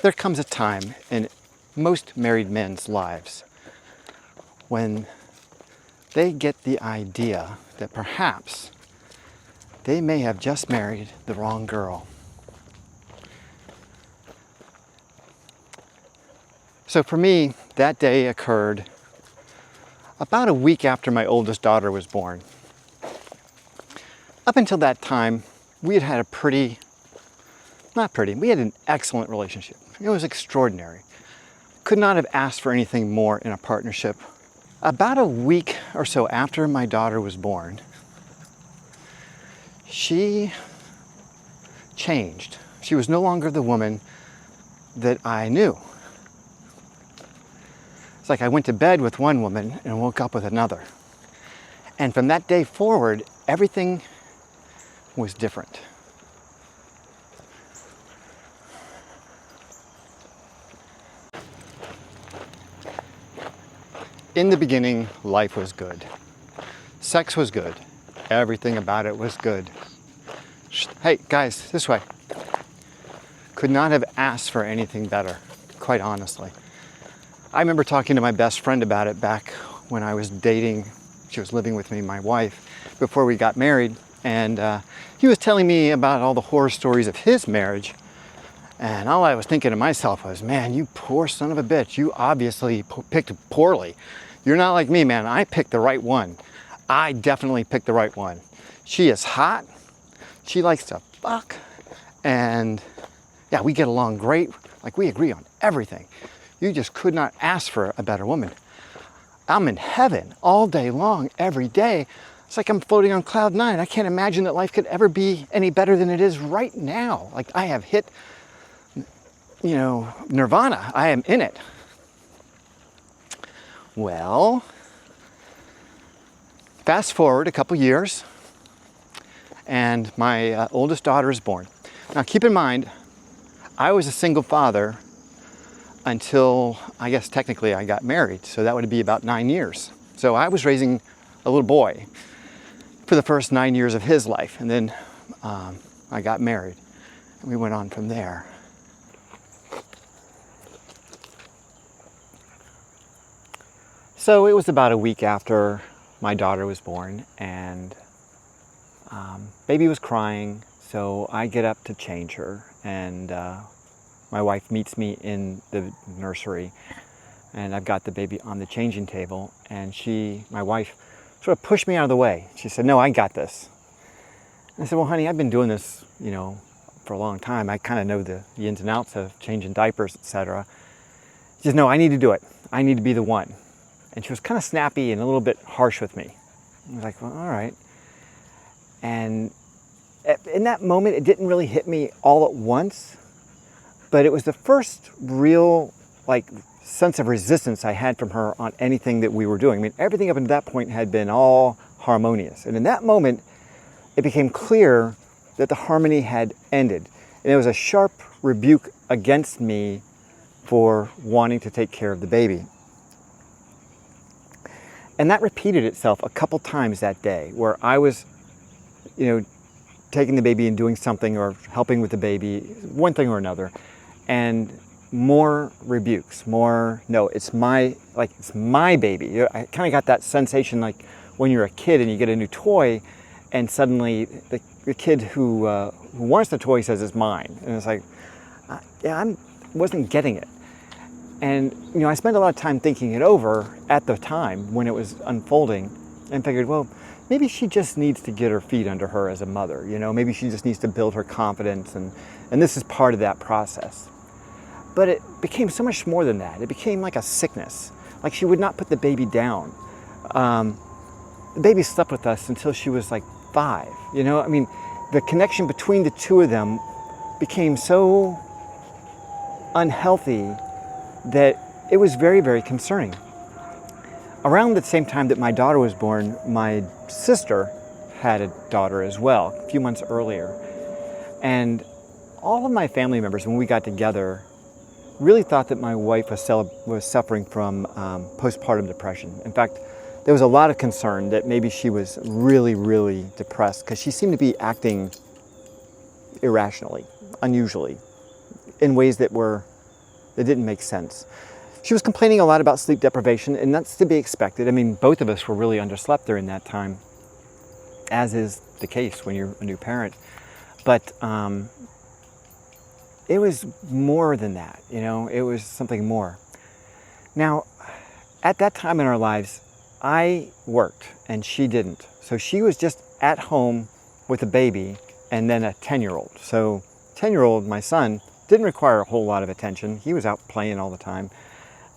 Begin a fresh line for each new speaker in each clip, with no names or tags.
There comes a time in most married men's lives when they get the idea that perhaps they may have just married the wrong girl. So for me, that day occurred about a week after my oldest daughter was born. Up until that time, we had had we had an excellent relationship. It was extraordinary. Could not have asked for anything more in a partnership. About a week or so after my daughter was born, she changed. She was no longer the woman that I knew. It's like I went to bed with one woman and woke up with another. And from that day forward, everything was different. In the beginning, life was good. Sex was good. Everything about it was good. Hey, guys, this way. Could not have asked for anything better, quite honestly. I remember talking to my best friend about it back when I was dating. She was living with me, my wife, before we got married. And he was telling me about all the horror stories of his marriage. And all I was thinking to myself was, man, you poor son of a bitch. You obviously picked poorly. You're not like me, man. I picked the right one. I definitely picked the right one. She is hot. She likes to fuck. And yeah, we get along great. Like, we agree on everything. You just could not ask for a better woman. I'm in heaven all day long, every day. It's like I'm floating on cloud nine. I can't imagine that life could ever be any better than it is right now. Like, I have hit, nirvana. I am in it. Well, fast forward a couple years, and my oldest daughter is born. Now, keep in mind, I was a single father until, I guess technically, I got married. So that would be about 9 years. So I was raising a little boy for the first 9 years of his life. And then I got married, and we went on from there. So it was about a week after my daughter was born, and baby was crying. So I get up to change her, and my wife meets me in the nursery, and I've got the baby on the changing table, and my wife sort of pushed me out of the way. She said, "No, I got this." And I said, "Well, honey, I've been doing this, for a long time. I kind of know the ins and outs of changing diapers, etc." She said, "No, I need to do it. I need to be the one." And she was kind of snappy and a little bit harsh with me. I was like, "Well, all right." And in that moment, it didn't really hit me all at once, but it was the first real, sense of resistance I had from her on anything that we were doing. I mean, everything up until that point had been all harmonious. And in that moment, it became clear that the harmony had ended. And it was a sharp rebuke against me for wanting to take care of the baby. And that repeated itself a couple times that day, where I was, taking the baby and doing something or helping with the baby, one thing or another, and more rebukes, no, it's my baby. I kind of got that sensation like when you're a kid and you get a new toy, and suddenly the kid who wants the toy says it's mine, and it's like, I wasn't getting it. And I spent a lot of time thinking it over at the time when it was unfolding, and figured, well, maybe she just needs to get her feet under her as a mother. Maybe she just needs to build her confidence, and this is part of that process. But it became so much more than that. It became like a sickness. Like, she would not put the baby down. The baby slept with us until she was like 5. The connection between the two of them became so unhealthy that it was very, very concerning. Around the same time that my daughter was born, my sister had a daughter as well, a few months earlier. And all of my family members, when we got together, really thought that my wife was suffering from postpartum depression. In fact, there was a lot of concern that maybe she was really, really depressed, because she seemed to be acting irrationally, unusually, in ways that were It didn't make sense. She was complaining a lot about sleep deprivation, and that's to be expected. I mean, both of us were really underslept during that time, as is the case when you're a new parent. But it was more than that, you know, it was something more. Now, at that time in our lives, I worked and she didn't. So she was just at home with a baby and then a 10-year-old. So 10-year-old, my son, didn't require a whole lot of attention. He was out playing all the time.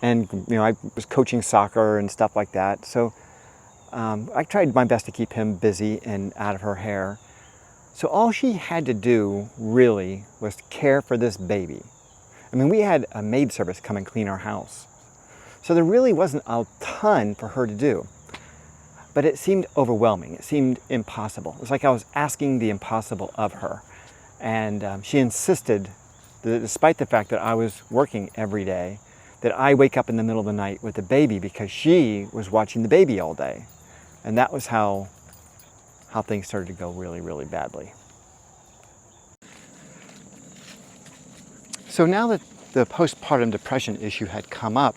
And, you know, I was coaching soccer and stuff like that. So I tried my best to keep him busy and out of her hair. So all she had to do really was care for this baby. I mean, we had a maid service come and clean our house. So there really wasn't a ton for her to do. But it seemed overwhelming. It seemed impossible. It was like I was asking the impossible of her. And she insisted that despite the fact that I was working every day, that I wake up in the middle of the night with the baby because she was watching the baby all day. And that was how things started to go really, really badly. So now that the postpartum depression issue had come up,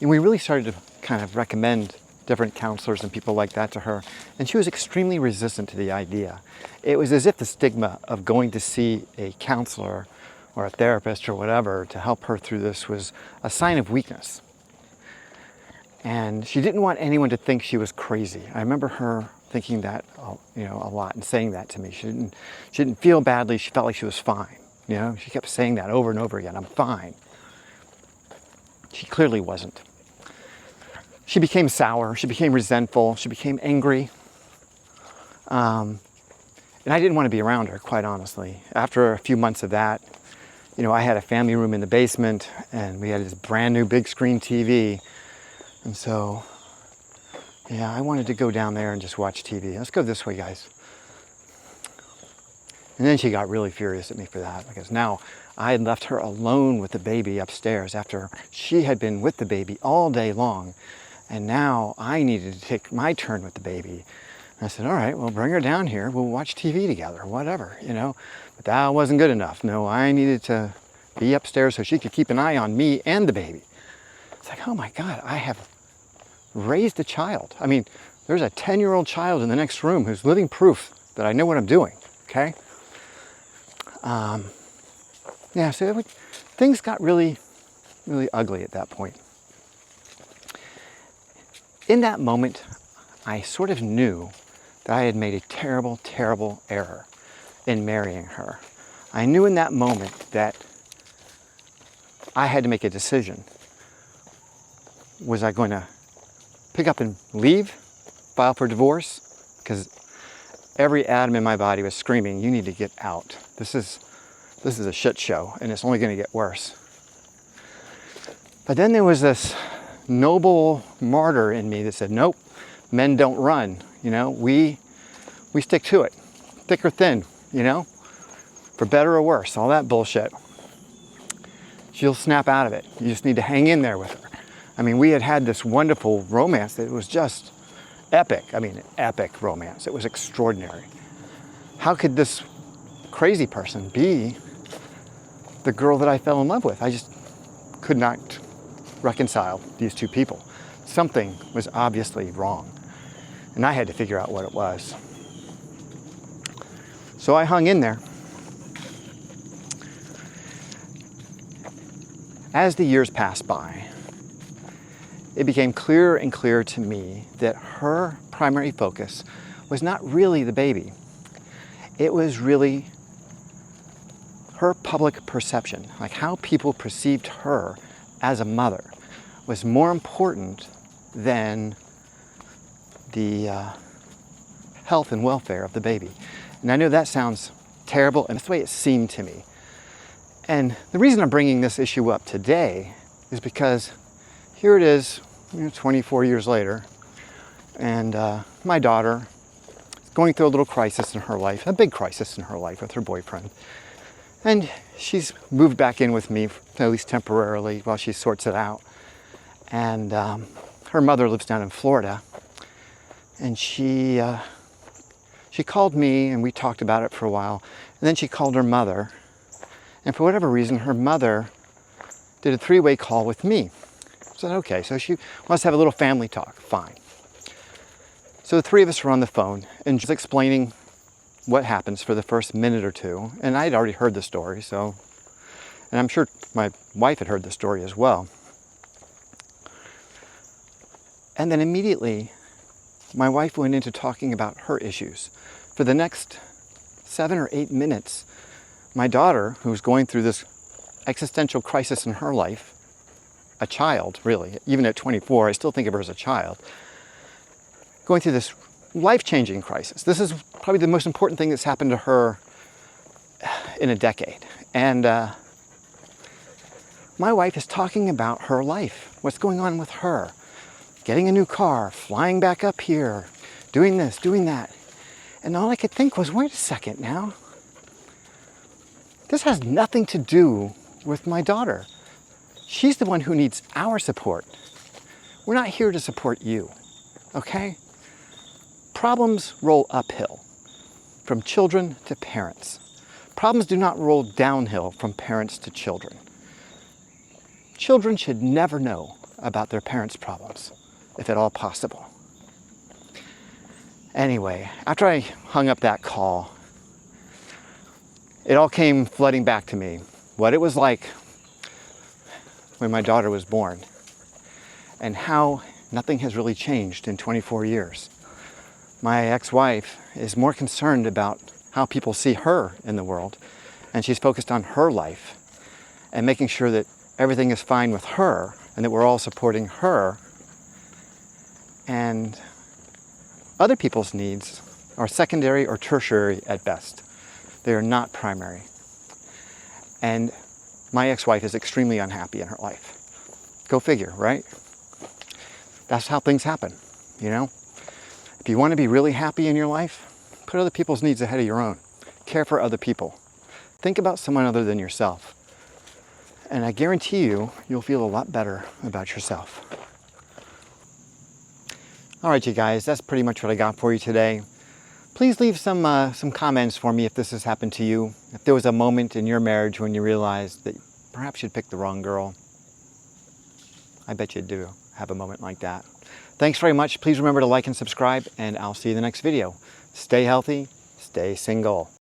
we really started to kind of recommend different counselors and people like that to her, and she was extremely resistant to the idea. It was as if the stigma of going to see a counselor or a therapist or whatever to help her through this was a sign of weakness. And she didn't want anyone to think she was crazy. I remember her thinking that, you know, a lot and saying that to me. She didn't feel badly. She felt like she was fine. You know, she kept saying that over and over again. I'm fine. She clearly wasn't. She became sour. She became resentful. She became angry. And I didn't want to be around her, quite honestly. After a few months of that, you know, I had a family room in the basement, and we had this brand new big screen TV. And so, yeah, I wanted to go down there and just watch TV. Let's go this way, guys. And then she got really furious at me for that, because now I had left her alone with the baby upstairs after she had been with the baby all day long. And now I needed to take my turn with the baby. And I said, all right, well, bring her down here. We'll watch TV together, whatever, you know. But that wasn't good enough. No, I needed to be upstairs so she could keep an eye on me and the baby. It's like, oh my God, I have raised a child. I mean, there's a 10-year-old child in the next room who's living proof that I know what I'm doing, okay? Yeah, so things got really, really ugly at that point. In that moment, I sort of knew that I had made a terrible, terrible error in marrying her. I knew in that moment that I had to make a decision. Was I going to pick up and leave, file for divorce? Because every atom in my body was screaming, you need to get out. This is a shit show, and it's only going to get worse. But then there was this noble martyr in me that said, nope, men don't run. You know, we stick to it, thick or thin, you know, for better or worse, all that bullshit. She'll snap out of it. You just need to hang in there with her. I mean, we had had this wonderful romance that was just epic. I mean, epic romance. It was extraordinary. How could this crazy person be the girl that I fell in love with? I just could not reconcile these two people. Something was obviously wrong, and I had to figure out what it was. So I hung in there. As the years passed by, it became clearer and clearer to me that her primary focus was not really the baby. It was really her public perception, like how people perceived her as a mother, was more important than the health and welfare of the baby. And I know that sounds terrible, and that's the way it seemed to me. And the reason I'm bringing this issue up today is because here it is, 24 years later, and my daughter is going through a little crisis in her life, a big crisis in her life with her boyfriend. And she's moved back in with me, at least temporarily, while she sorts it out. And her mother lives down in Florida. And she called me, and we talked about it for a while. And then she called her mother. And for whatever reason, her mother did a three-way call with me. I said, okay, so she wants to have a little family talk. Fine. So the three of us were on the phone and just explaining what happens for the first minute or two. And I had already heard the story, and I'm sure my wife had heard the story as well. And then immediately, my wife went into talking about her issues. For the next 7 or 8 minutes, my daughter, who was going through this existential crisis in her life, a child, really, even at 24, I still think of her as a child, going through this life-changing crisis. This is probably the most important thing that's happened to her in a decade. And my wife is talking about her life, what's going on with her, getting a new car, flying back up here, doing this, doing that. And all I could think was, wait a second now. This has nothing to do with my daughter. She's the one who needs our support. We're not here to support you, okay? Problems roll uphill, from children to parents. Problems do not roll downhill from parents to children. Children should never know about their parents' problems, if at all possible. Anyway, after I hung up that call, it all came flooding back to me, what it was like when my daughter was born, and how nothing has really changed in 24 years. My ex-wife is more concerned about how people see her in the world, and she's focused on her life and making sure that everything is fine with her and that we're all supporting her. And other people's needs are secondary or tertiary at best. They are not primary. And my ex-wife is extremely unhappy in her life. Go figure, right? That's how things happen, you know? If you want to be really happy in your life, put other people's needs ahead of your own. Care for other people. Think about someone other than yourself. And I guarantee you, you'll feel a lot better about yourself. All right, you guys, that's pretty much what I got for you today. Please leave some comments for me if this has happened to you. If there was a moment in your marriage when you realized that perhaps you'd picked the wrong girl. I bet you do have a moment like that. Thanks very much. Please remember to like and subscribe, and I'll see you in the next video. Stay healthy, stay single.